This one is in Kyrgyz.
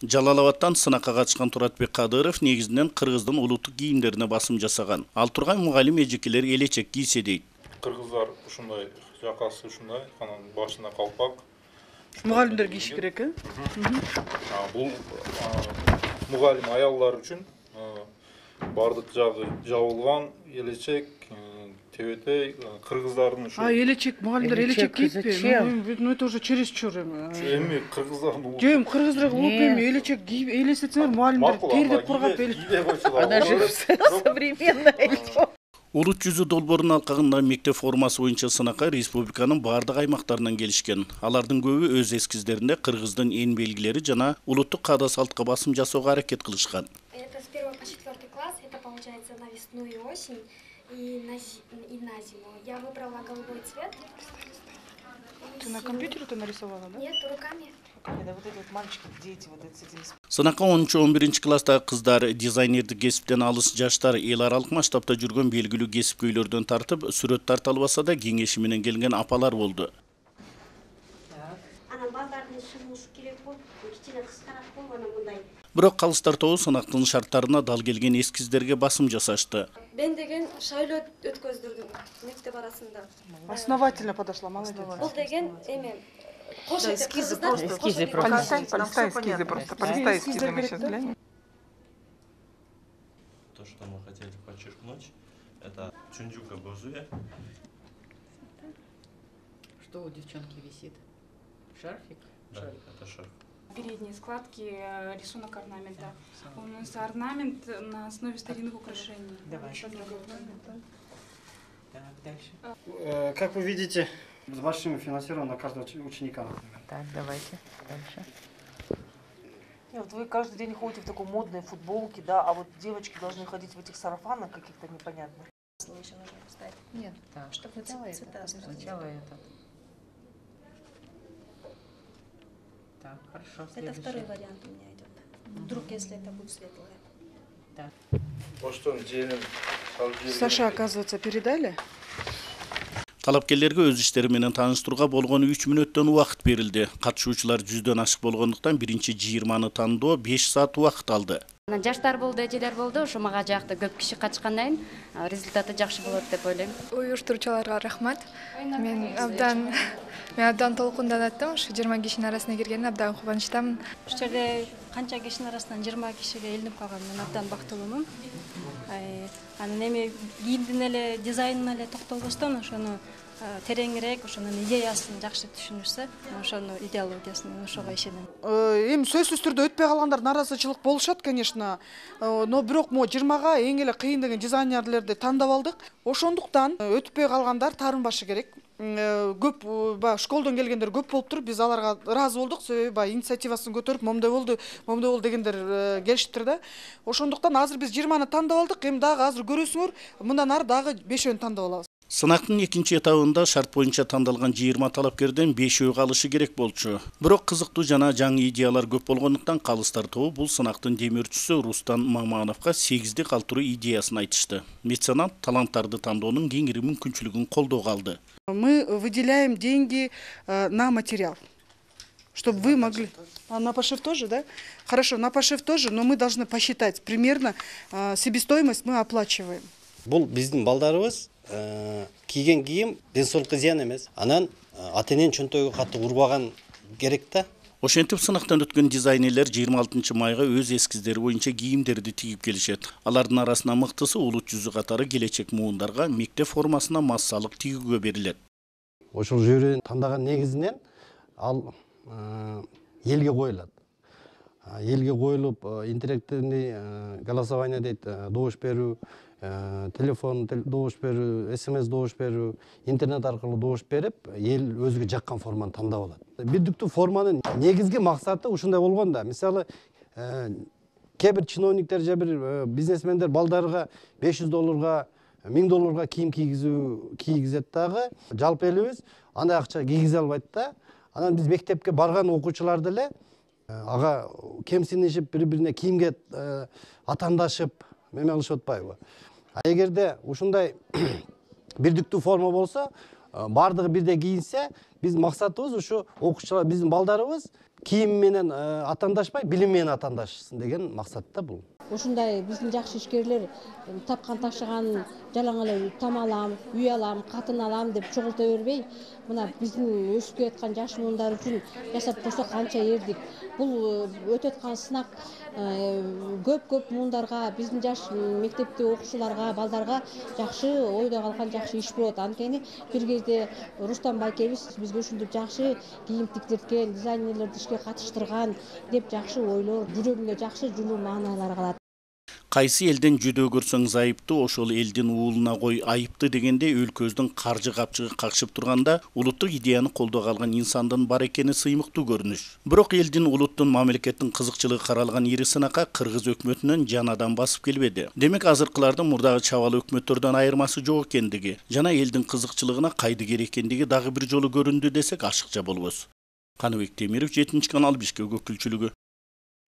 Жалал Абадтан сынакка катышкан Туратбек Кадыров негизинен кыргыздын улуттук кийимдерине басым жасаган. Ал турган мугалим эжекелер элечек кийсе дейт. Кыргыздар ушундай жакасы ушундай, анан башына калпак. Мугалимдер кийиш керек, э? Бул мугалим аялдар үчүн бардык жагы жабылган, элечек, тебетей, кыргыздардын ушу. Элечек, мугалимдер элечек кийиппи? Ну это уже чересчур. Эми кыргыздардын Жем, кыргыздар улуп эми элечек кийип, элестетсеңер мугалимдер тердеп кургап Она же современная. Улут жүзү долбоорунун алкагында мектеп формасы боюнча сынакка республиканын бардык аймактарынан келишкен. Алардын көбү өз эскиздеринде кыргыздын эн белгилери жана улуттук каада салтка басым жасоого аракет кылышкан. Это с 1 по 4 класс, это получается на весну и осень и на зиму. Я выбрала голубой цвет. Ты на компьютере ты нарисовала, да? Нет, руками. Да вот эти вот мальчики, дети вот эти с этими. Сынакка 10-11 класстагы кыздар, дизайнердик кесиптен алыс жаштар эл аралык масштабта жүргөн белгилүү кесипкөйлөрдөн тартып, сүрөт тарта албаса да кеңеши менен келген апалар болду. Анан балдардын шыгышы керек болуп, кичине кыскараак болгону мындай. Бирок калыстар тобу сынактын шарттарына дал келген эскиздерге басым жасашты. Мен деген шайлоо өткөздүрдүм мектеп арасында. Основательно подошла, молодец. Бул деген эме Эскизы просто. Полистай эскизы просто. Полистай эскизы мы сейчас глянем. То, что мы хотели подчеркнуть, это Чунджука Бозуя. Что у девчонки висит? Шарфик? Да, это шарф. Передние складки, рисунок орнамента. У нас орнамент на основе старинных украшений. Давай. Так, дальше. Как вы видите, с большим финансированием на каждого ученика. Так, давайте дальше. Вот вы каждый день ходите в такой модной футболке, да, а вот девочки должны ходить в этих сарафанах каких-то непонятных. Еще нужно поставить. Нет, Так, чтобы цвета сначала этот. Так, хорошо. Это второй вариант у меня идет. Вдруг, если это будет светлое. Саша, оказывается, передали? Талапкерлерге өз иштери менен тааныштырууга болгону 3 мүнөттөн убакыт берилди. Катышуучулар 100дөн ашык болгондуктан биринчи 20-ны тандоо 5 саат убакыт алды. Жаштар болду, эжелер болду, ошо мага жакты көп киши катышкандан кийин результаты жакшы болот деп ойлойм. Уюштуруучуларга рахмат. Мен абдан толкундандым. Ушу 20 кишинин арасына киргенине абдан кубанычтамын. Ушул жерде канча кишинин арасынан 20 кишиге илинип калганымдан абдан бактылуумун. Анан эми кийимдин эле дизайнына эле токтолбостон ошону тереңирээк, ошонун идеясын жакшы түшүнүшсө, ошону идеологиясын ошого ишенем. Эми сөзсүз түрдө өтпөй калгандар наразычылык болушат, конечно. Но бирок 20га эң эле кыйын деген дизайнерлерди тандап алдык. Ошондуктан өтпөй калгандар таарынбашы керек. Көп школдон келгендер көп болуптур. Биз аларга ыраазы болдук. Себеби инициативасын көтөрүп, момундай болду дегендер келишиптир да. Ошондуктан азыр биз 20ны тандап алдык. Эми дагы азыр көрөсүңөр, мындан ары дагы 5-өн тандап алабыз. Сынактын экинчи этабында шарт боюнча тандалган 20 талапкерден 5-өө калышы керек болчу. Бирок кызыктуу жана жаңы идеялар көп болгондуктан калыстар тобу бул сынактын демөөрчүсү Рустан Мамановго 8 калтыруу идеясын айтышты. Меценат таланттарды тандоонун кеңири мүмкүнчүлүгүн колдоого алды. Мы выделяем деньги на материал, чтобы вы могли... А на пошив тоже, да? Хорошо, на пошив тоже, но мы должны посчитать примерно себестоимость мы оплачиваем. Бұл біздің балдарыбыз кийген кийим денсаулыкка зыян эмес. Анан ата-эненин чөнтөгү катты урбаган керек да. Ошентип сынактан өткөн дизайнерлер 26 майга өз эскиздери боюнча кийимдерди тигип келишет. Алардын арасынан мыктысы улут жүзү катары келечек муундарга мектеп формасына массалык тигүүгө берилет. Ошол жүйрөнү тандаган негизинен ал элге коюлат. Элге коюлуп интерактивный голосование дейт, добуш берүү, телефон добуш берүү, СМС добуш берүү, интернет аркылуу добуш берип, эл өзүгө жаккан форманы тандап алат. Бирдиктүү форманын негизги максаты ушундай болгон да. Мисалы, кээ бир чиновниктер же бир бизнесмендер балдарга $500, $1000 кийим кийгизет дагы, жалпы элибиз андай акча кийгизе албайт да. Анан биз мектепке барган окуучулар деле ага кемсинишип, бири-бирине кийимге атандашып, эме кылышып атпайбы? Эгерде ушундай бирдиктүү форма болсо, бардығы бирдей кийинсе, биз максатыбыз ушу окуучулар, биздин балдарыбыз кийим менен атандашпай, билим менен атандашсын деген максатта бул. Ушундай биздин жакшы ишкерлер тапкан ташыган жалаң эле там алам, үй алам, катын алам деп чогулта бербей, мына биздин өсүп келаткан жаш муундар үчүн жасап койсок канча эрдик. Бул өтүп аткан сынак көп муундарга, биздин жаш мектепте окуучуларга, балдарга жакшы ойдо калган жакшы иш болот. Анткени бир кезде Рустам байкебиз бизге ушинтип жакшы кийим тиктирткен, дизайнерлерди ишке катыштырган деп жакшы ойлор, жүрөгүңө жакшы жылуу маанайлар калат. Кайсы элден жүдөө көрсөң зайыптуу, ошол элдин уулуна кой айыпты дегенде өлкөбүздүн каржы капчыгы какшып турганда улуттук идеяны колдого алган инсандын бар экени сыймыктуу көрүнүш. Бирок элдин, улуттун, мамлекеттин кызыкчылыгы каралган ири сынакка кыргыз өкмөтүнөн жанадан басып келбеди. Демек азыркылардын мурдагы чабалы өкмөттөрдөн айырмасы жок экендиги, жана элдин кызыкчылыгына кайды керек экендиги дагы бир жолу көрүндү десек ашыкча болбос. Каныбек Темиров, 7 канал, Бишкек өкүлчүлүгү.